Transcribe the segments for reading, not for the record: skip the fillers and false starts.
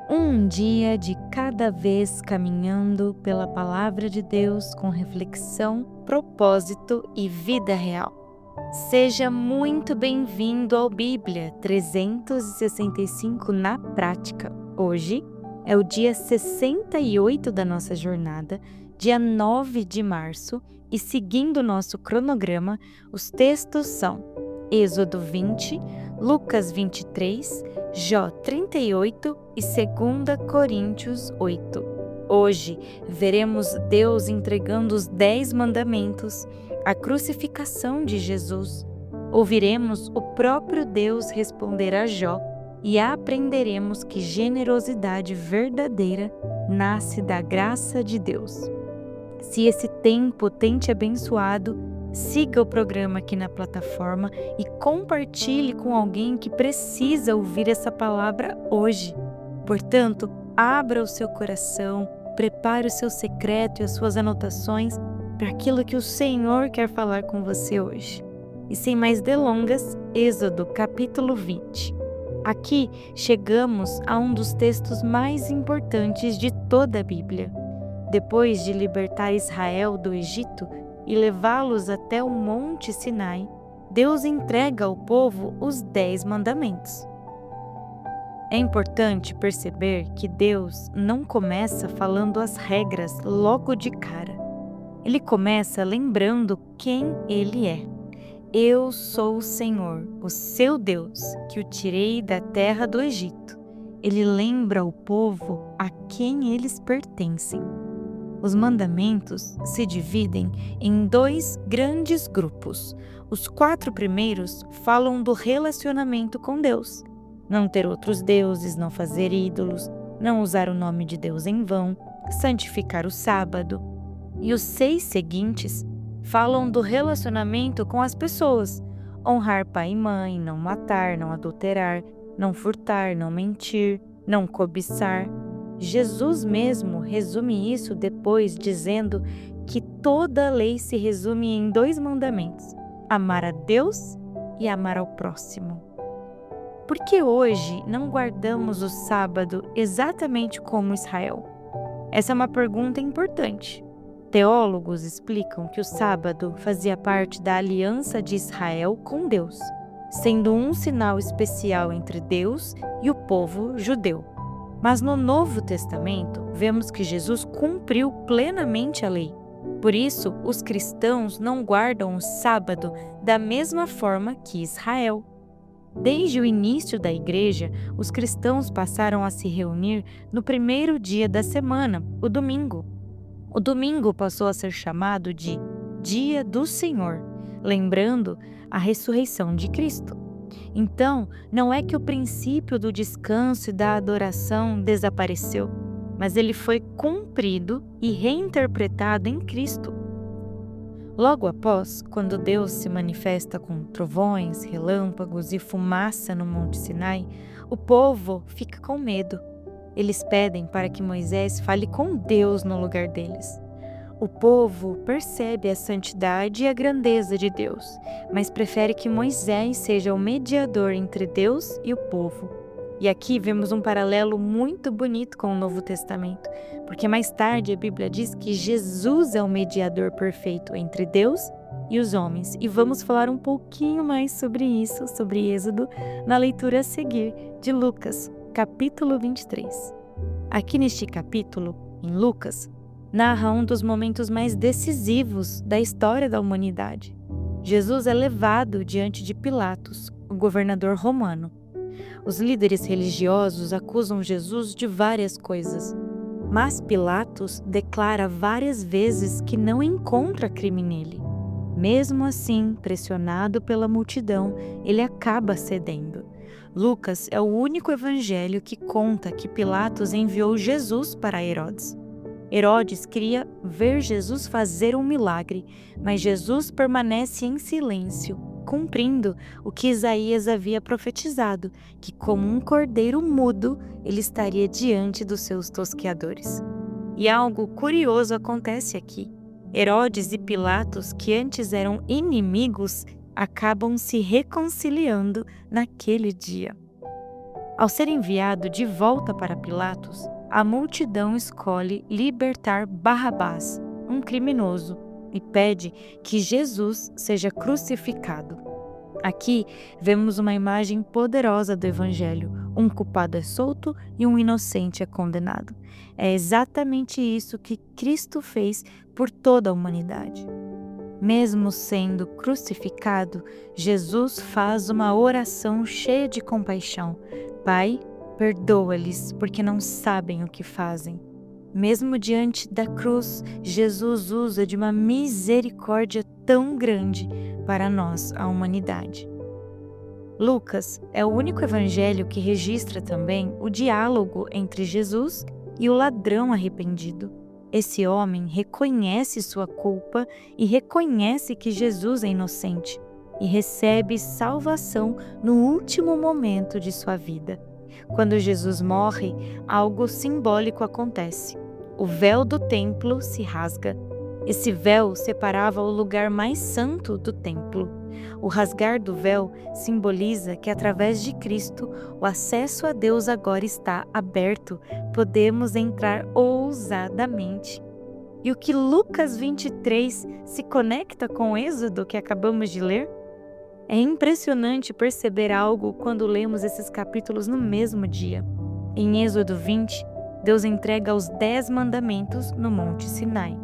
Um dia de cada vez caminhando pela palavra de Deus com reflexão, propósito e vida real. Seja muito bem-vindo ao Bíblia 365 na prática. Hoje é o dia 68 da nossa jornada, dia 9 de março, e seguindo o nosso cronograma, os textos são Êxodo 20, Lucas 23, Jó 38 e 2 Coríntios 8. Hoje veremos Deus entregando os 10 mandamentos, a crucificação de Jesus. Ouviremos o próprio Deus responder a Jó e aprenderemos que generosidade verdadeira nasce da graça de Deus. Se esse tempo tem te abençoado, siga o programa aqui na plataforma e compartilhe com alguém que precisa ouvir essa palavra hoje. Portanto, abra o seu coração, prepare o seu secreto e as suas anotações para aquilo que o Senhor quer falar com você hoje. E sem mais delongas, Êxodo capítulo 20. Aqui chegamos a um dos textos mais importantes de toda a Bíblia. Depois de libertar Israel do Egito e levá-los até o Monte Sinai, Deus entrega ao povo os 10 mandamentos. É importante perceber que Deus não começa falando as regras logo de cara. Ele começa lembrando quem Ele é. Eu sou o Senhor, o seu Deus, que o tirei da terra do Egito. Ele lembra ao povo a quem eles pertencem. Os mandamentos se dividem em 2 grandes grupos. Os 4 primeiros falam do relacionamento com Deus. Não ter outros deuses, não fazer ídolos, não usar o nome de Deus em vão, santificar o sábado. E os 6 seguintes falam do relacionamento com as pessoas. Honrar pai e mãe, não matar, não adulterar, não furtar, não mentir, não cobiçar. Jesus mesmo resume isso depois dizendo que toda a lei se resume em 2 mandamentos: amar a Deus e amar ao próximo. Por que hoje não guardamos o sábado exatamente como Israel? Essa é uma pergunta importante. Teólogos explicam que o sábado fazia parte da aliança de Israel com Deus, sendo um sinal especial entre Deus e o povo judeu. Mas no Novo Testamento, vemos que Jesus cumpriu plenamente a lei. Por isso, os cristãos não guardam o sábado da mesma forma que Israel. Desde o início da igreja, os cristãos passaram a se reunir no primeiro dia da semana, o domingo. O domingo passou a ser chamado de Dia do Senhor, lembrando a ressurreição de Cristo. Então, não é que o princípio do descanso e da adoração desapareceu, mas ele foi cumprido e reinterpretado em Cristo. Logo após, quando Deus se manifesta com trovões, relâmpagos e fumaça no Monte Sinai, o povo fica com medo. Eles pedem para que Moisés fale com Deus no lugar deles. O povo percebe a santidade e a grandeza de Deus, mas prefere que Moisés seja o mediador entre Deus e o povo. E aqui vemos um paralelo muito bonito com o Novo Testamento, porque mais tarde a Bíblia diz que Jesus é o mediador perfeito entre Deus e os homens. E vamos falar um pouquinho mais sobre isso, sobre Êxodo, na leitura a seguir de Lucas, capítulo 23. Aqui neste capítulo, em Lucas, narra um dos momentos mais decisivos da história da humanidade. Jesus é levado diante de Pilatos, o governador romano. Os líderes religiosos acusam Jesus de várias coisas, mas Pilatos declara várias vezes que não encontra crime nele. Mesmo assim, pressionado pela multidão, ele acaba cedendo. Lucas é o único evangelho que conta que Pilatos enviou Jesus para Herodes. Herodes queria ver Jesus fazer um milagre, mas Jesus permanece em silêncio, cumprindo o que Isaías havia profetizado, que como um cordeiro mudo, ele estaria diante dos seus tosqueadores. E algo curioso acontece aqui. Herodes e Pilatos, que antes eram inimigos, acabam se reconciliando naquele dia. Ao ser enviado de volta para Pilatos, a multidão escolhe libertar Barrabás, um criminoso, e pede que Jesus seja crucificado. Aqui vemos uma imagem poderosa do Evangelho. Um culpado é solto e um inocente é condenado. É exatamente isso que Cristo fez por toda a humanidade. Mesmo sendo crucificado, Jesus faz uma oração cheia de compaixão. Pai, perdoa-lhes, porque não sabem o que fazem. Mesmo diante da cruz, Jesus usa de uma misericórdia tão grande para nós, a humanidade. Lucas é o único evangelho que registra também o diálogo entre Jesus e o ladrão arrependido. Esse homem reconhece sua culpa e reconhece que Jesus é inocente e recebe salvação no último momento de sua vida. Quando Jesus morre, algo simbólico acontece. O véu do templo se rasga. Esse véu separava o lugar mais santo do templo. O rasgar do véu simboliza que, através de Cristo, o acesso a Deus agora está aberto. Podemos entrar ousadamente. E o que Lucas 23 se conecta com o Êxodo que acabamos de ler? É impressionante perceber algo quando lemos esses capítulos no mesmo dia. Em Êxodo 20, Deus entrega os 10 mandamentos no Monte Sinai,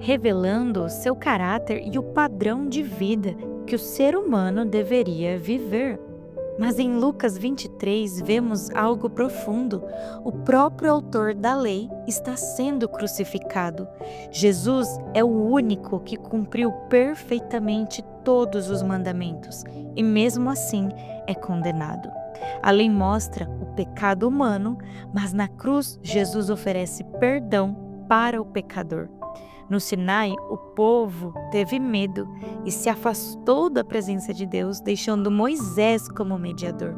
revelando seu caráter e o padrão de vida que o ser humano deveria viver. Mas em Lucas 23 vemos algo profundo. O próprio autor da lei está sendo crucificado. Jesus é o único que cumpriu perfeitamente todos os mandamentos e mesmo assim é condenado. A lei mostra o pecado humano, mas na cruz Jesus oferece perdão para o pecador. No Sinai, o povo teve medo e se afastou da presença de Deus, deixando Moisés como mediador.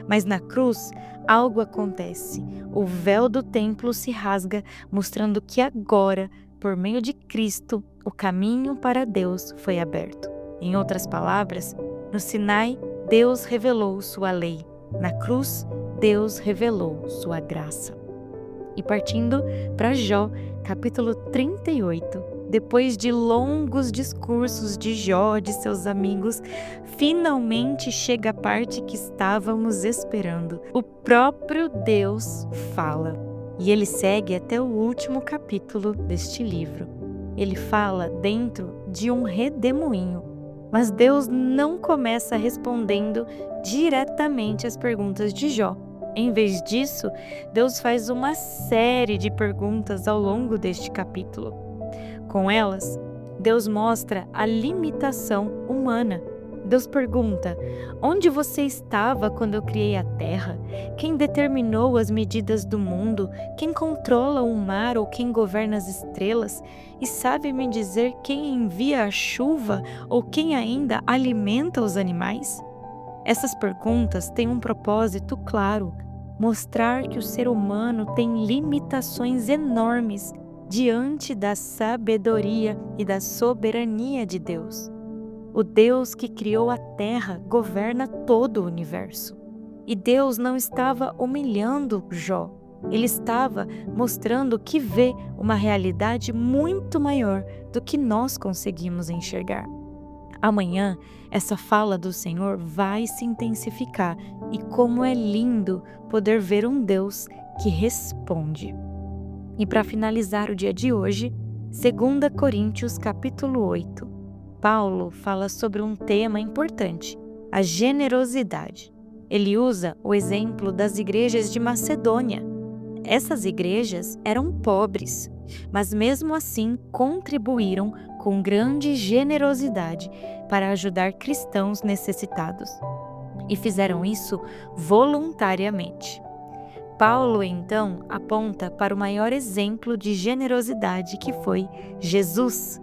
Mas na cruz, algo acontece. O véu do templo se rasga, mostrando que agora, por meio de Cristo, o caminho para Deus foi aberto. Em outras palavras, no Sinai, Deus revelou sua lei. Na cruz, Deus revelou sua graça. E partindo para Jó, capítulo 38, depois de longos discursos de Jó e de seus amigos, finalmente chega a parte que estávamos esperando. O próprio Deus fala. E ele segue até o último capítulo deste livro. Ele fala dentro de um redemoinho. Mas Deus não começa respondendo diretamente às perguntas de Jó. Em vez disso, Deus faz uma série de perguntas ao longo deste capítulo. Com elas, Deus mostra a limitação humana. Deus pergunta: onde você estava quando eu criei a terra? Quem determinou as medidas do mundo? Quem controla o mar ou quem governa as estrelas? E sabe me dizer quem envia a chuva ou quem ainda alimenta os animais? Essas perguntas têm um propósito claro: mostrar que o ser humano tem limitações enormes diante da sabedoria e da soberania de Deus. O Deus que criou a terra governa todo o universo. E Deus não estava humilhando Jó. Ele estava mostrando que vê uma realidade muito maior do que nós conseguimos enxergar. Amanhã, essa fala do Senhor vai se intensificar e como é lindo poder ver um Deus que responde. E para finalizar o dia de hoje, 2 Coríntios capítulo 8, Paulo fala sobre um tema importante, a generosidade. Ele usa o exemplo das igrejas de Macedônia. Essas igrejas eram pobres, mas mesmo assim contribuíram com grande generosidade para ajudar cristãos necessitados. E fizeram isso voluntariamente. Paulo, então, aponta para o maior exemplo de generosidade que foi Jesus.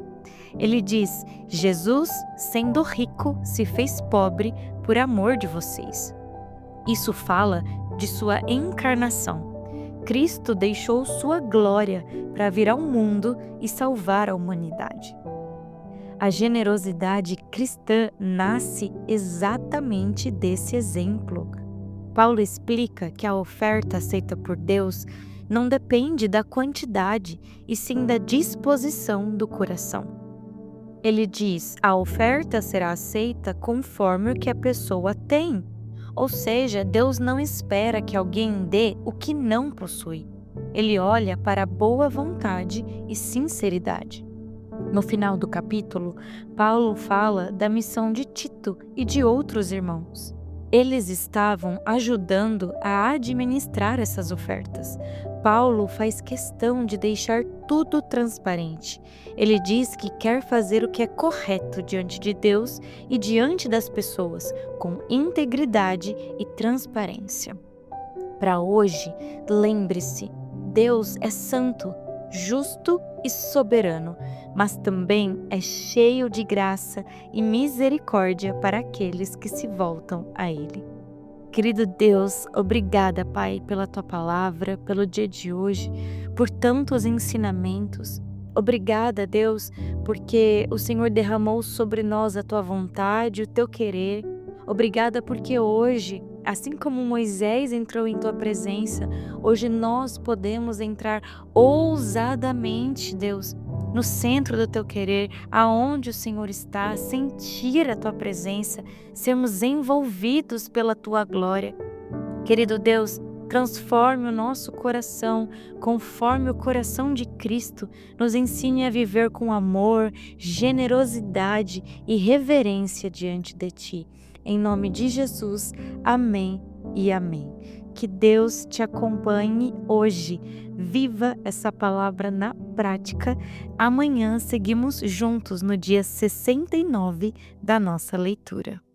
Ele diz: Jesus, sendo rico, se fez pobre por amor de vocês. Isso fala de sua encarnação. Cristo deixou sua glória para vir ao mundo e salvar a humanidade. A generosidade cristã nasce exatamente desse exemplo. Paulo explica que a oferta aceita por Deus não depende da quantidade, e sim da disposição do coração. Ele diz: a oferta será aceita conforme o que a pessoa tem. Ou seja, Deus não espera que alguém dê o que não possui. Ele olha para a boa vontade e sinceridade. No final do capítulo, Paulo fala da missão de Tito e de outros irmãos. Eles estavam ajudando a administrar essas ofertas. Paulo faz questão de deixar tudo transparente. Ele diz que quer fazer o que é correto diante de Deus e diante das pessoas, com integridade e transparência. Para hoje, lembre-se: Deus é santo, justo e soberano, mas também é cheio de graça e misericórdia para aqueles que se voltam a Ele. Querido Deus, obrigada, Pai, pela Tua palavra, pelo dia de hoje, por tantos ensinamentos. Obrigada, Deus, porque o Senhor derramou sobre nós a Tua vontade, o Teu querer. Obrigada porque hoje, assim como Moisés entrou em Tua presença, hoje nós podemos entrar ousadamente, Deus, no centro do Teu querer, aonde o Senhor está, sentir a Tua presença, sermos envolvidos pela Tua glória. Querido Deus, transforme o nosso coração conforme o coração de Cristo. Nos ensine a viver com amor, generosidade e reverência diante de Ti. Em nome de Jesus, amém e amém. Que Deus te acompanhe hoje. Viva essa palavra na prática. Amanhã seguimos juntos no dia 69 da nossa leitura.